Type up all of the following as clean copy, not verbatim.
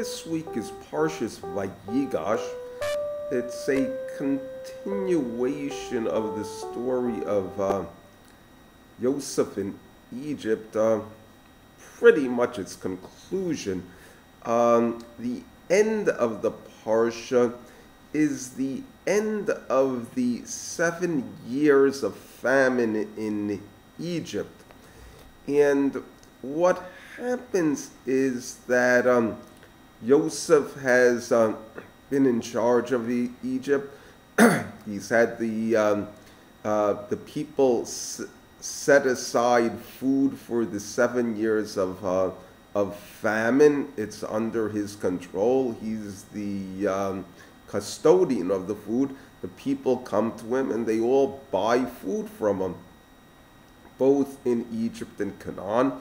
This week is parshas VaYigash. It's a continuation of the story of Yoseph in Egypt, pretty much its conclusion. The end of the parsha is the end of the 7 years of famine in Egypt. And what happens is that Yoseph has been in charge of Egypt. He's had the people set aside food for the 7 years of famine. It's under his control. He's the custodian of the food. The people come to him and they all buy food from him, both in Egypt and Canaan.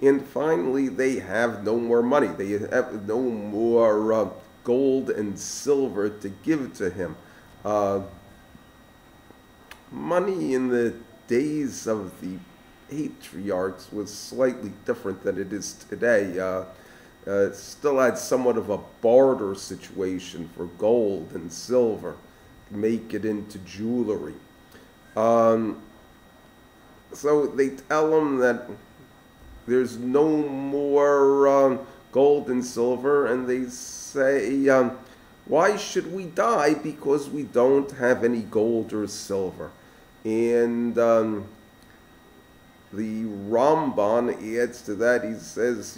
And finally, they have no more money. They have no more gold and silver to give to him. Money in the days of the patriarchs was slightly different than it is today. It still had somewhat of a barter situation for gold and silver, make it into jewelry. So they tell him that there's no more gold and silver, and they say, why should we die? Because we don't have any gold or silver. And the Ramban adds to that. He says,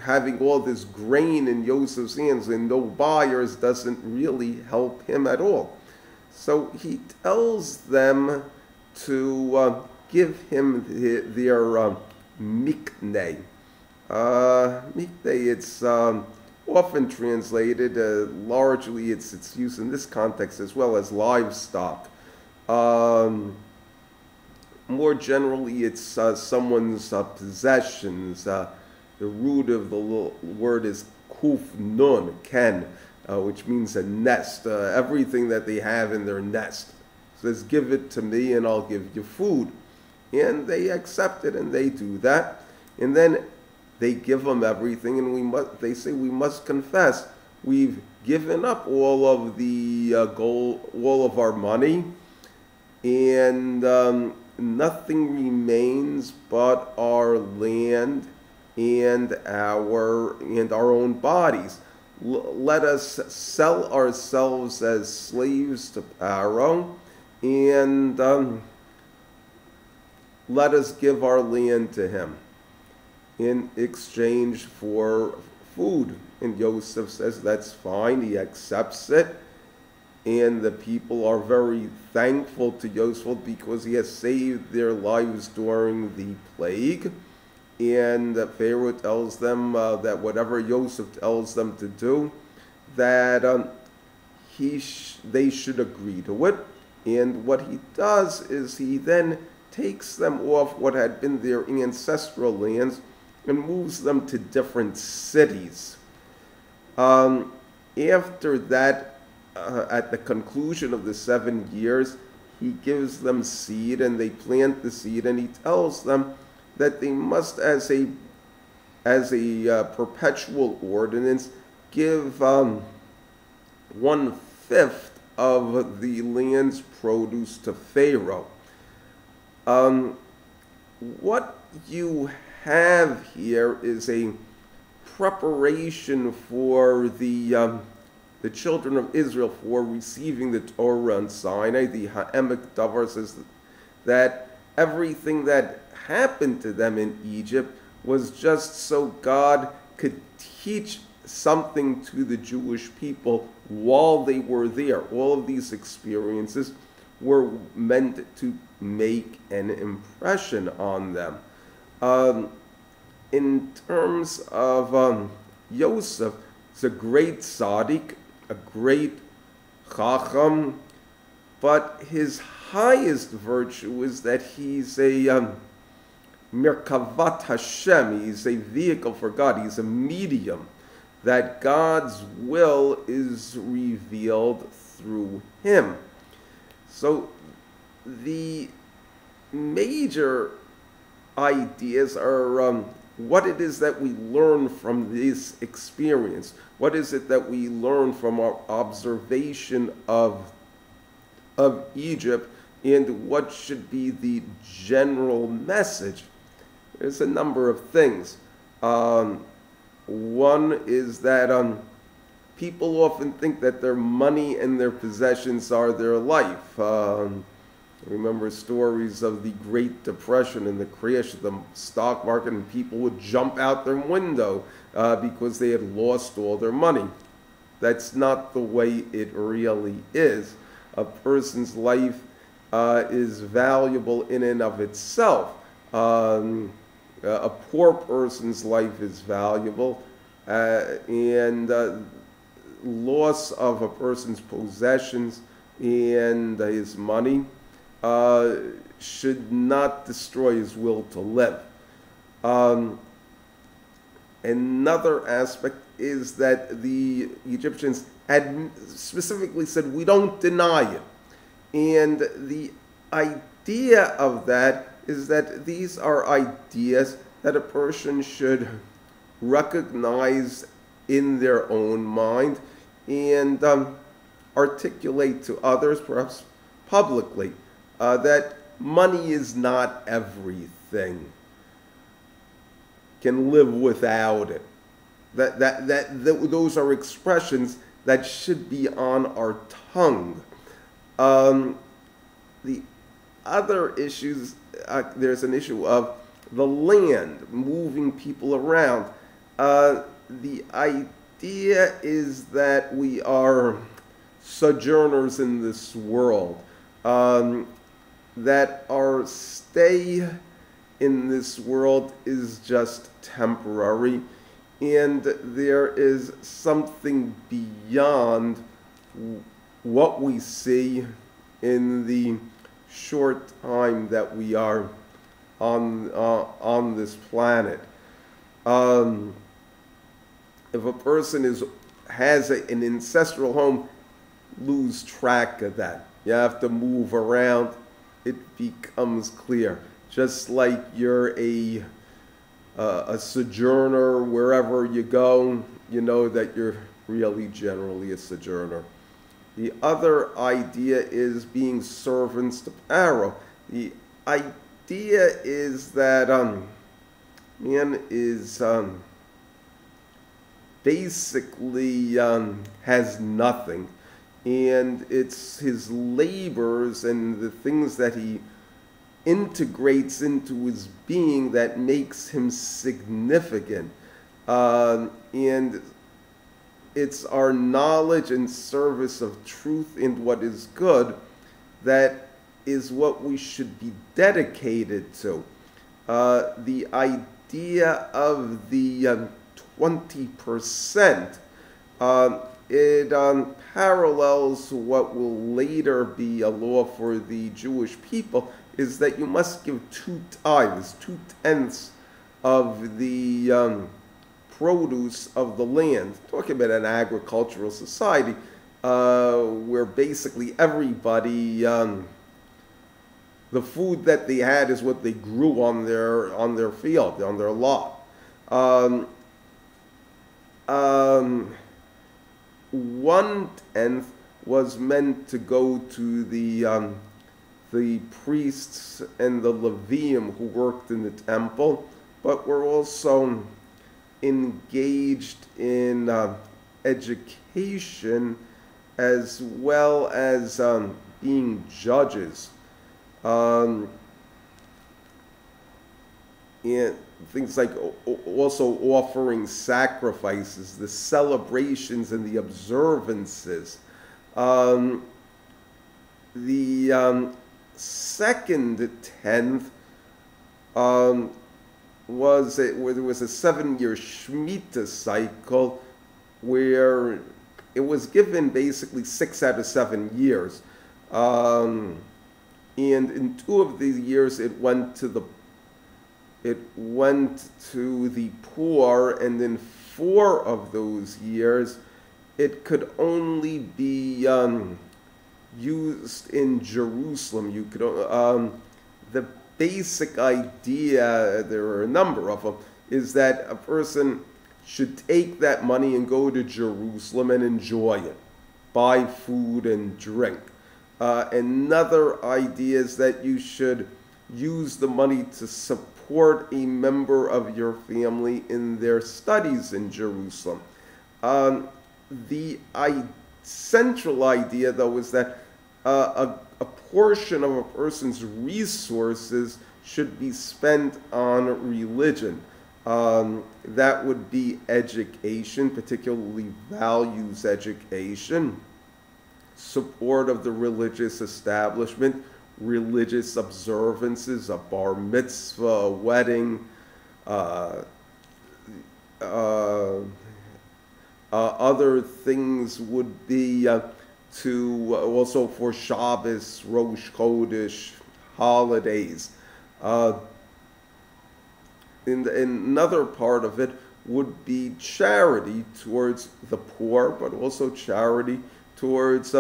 having all this grain in Joseph's hands and no buyers doesn't really help him at all. So he tells them to give him their mikneh. Mikneh, it's often translated, largely it's used in this context as well as livestock. More generally, it's someone's possessions. The root of the word is kuf nun, ken, which means a nest. Everything that they have in their nest. It says, give it to me and I'll give you food. And they accept it and they do that. And then they give them everything, and they say we must confess we've given up all of the gold, all of our money, and nothing remains but our land and our own bodies. Let us sell ourselves as slaves to Pharaoh, and let us give our land to him in exchange for food. And Yosef says that's fine. He accepts it. And the people are very thankful to Yosef because he has saved their lives during the plague. And Pharaoh tells them that whatever Yosef tells them to do, that they should agree to it. And what he does is he then takes them off what had been their ancestral lands and moves them to different cities. After that, at the conclusion of the 7 years, he gives them seed and they plant the seed, and he tells them that they must, as a perpetual ordinance, give 1/5 of the land's produce to Pharaoh. What you have here is a preparation for the children of Israel for receiving the Torah on Sinai. The Ha'emek Davar says that everything that happened to them in Egypt was just so God could teach something to the Jewish people while they were there. All of these experiences were meant to make an impression on them. In terms of Yosef, he's a great tzaddik, a great chacham, but his highest virtue is that he's a Merkavat Hashem. He's a vehicle for God. He's a medium, that God's will is revealed through him. So the major ideas are what it is that we learn from this experience. What is it that we learn from our observation of Egypt, and what should be the general message? There's a number of things. One is that people often think that their money and their possessions are their life. Remember stories of the Great Depression and the crash of the stock market, and people would jump out their window because they had lost all their money. That's not the way it really is. A person's life is valuable in and of itself. A poor person's life is valuable, and loss of a person's possessions and his money should not destroy his will to live. Another aspect is that the Egyptians had specifically said, we don't deny it. And the idea of that is that these are ideas that a person should recognize in their own mind and articulate to others, perhaps publicly, that money is not everything. Can live without it. Those are expressions that should be on our tongue. The other issues, there's an issue of the land, moving people around. The idea is that we are sojourners in this world, that our stay in this world is just temporary, and there is something beyond what we see in the short time that we are on this planet. If a person has an ancestral home, lose track of that. You have to move around. It becomes clear. Just like you're a sojourner wherever you go, you know that you're really generally a sojourner. The other idea is being servants to Pharaoh. The idea is that man is basically has nothing, and it's his labors and the things that he integrates into his being that makes him significant. And it's our knowledge and service of truth and what is good that is what we should be dedicated to. The idea of the 20%, it parallels what will later be a law for the Jewish people, is that you must give 2 tithes, 2/10 of the produce of the land. Talking about an agricultural society where basically everybody, the food that they had is what they grew on their field, on their lot. 1/10 was meant to go to the priests and the Levium who worked in the temple, but were also engaged in education as well as being judges. And things like also offering sacrifices, the celebrations and the observances. The second 10th was where there was a 7-year Shemitah cycle where it was given basically 6 out of 7 years. And in 2 of these years it went to the poor, and in 4 of those years it could only be used in Jerusalem. You could the basic idea, there are a number of them, is that a person should take that money and go to Jerusalem and enjoy it, buy food and drink. Another idea is that you should use the money to support a member of your family in their studies in Jerusalem. The central idea, though, is that a portion of a person's resources should be spent on religion. That would be education, particularly values education, support of the religious establishment, religious observances, a bar mitzvah, a wedding, other things would be also for Shabbos, Rosh Chodesh, holidays. Another part of it would be charity towards the poor, but also charity towards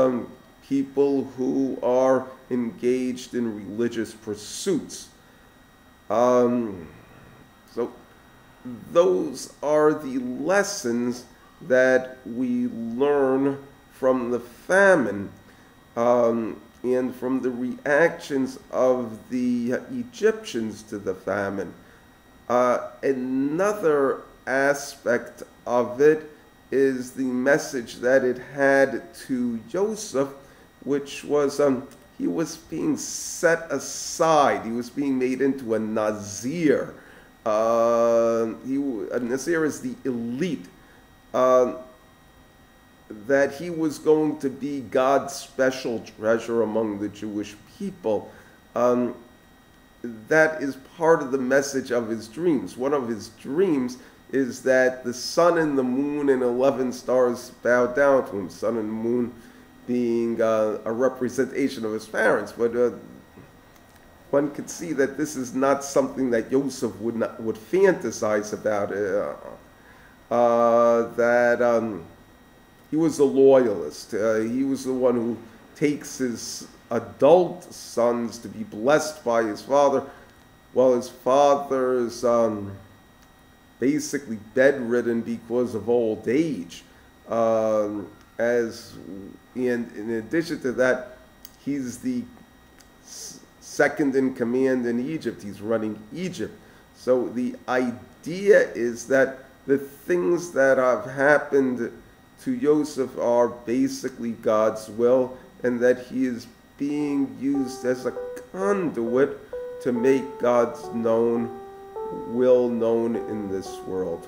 people who are engaged in religious pursuits. So those are the lessons that we learn from the famine and from the reactions of the Egyptians to the famine. Another aspect of it is the message that it had to Yoseph, which was he was being set aside. He was being made into a Nazir. A Nazir is the elite. That he was going to be God's special treasure among the Jewish people. That is part of the message of his dreams. One of his dreams is that the sun and the moon and 11 stars bow down to him, sun and moon being a representation of his parents. But one could see that this is not something that Yosef would fantasize about. That he was a loyalist. He was the one who takes his adult sons to be blessed by his father, while his father's basically bedridden because of old age. And in addition to that, he's the second in command in Egypt. He's running Egypt. So the idea is that the things that have happened to Yosef are basically God's will, and that he is being used as a conduit to make God's will known in this world.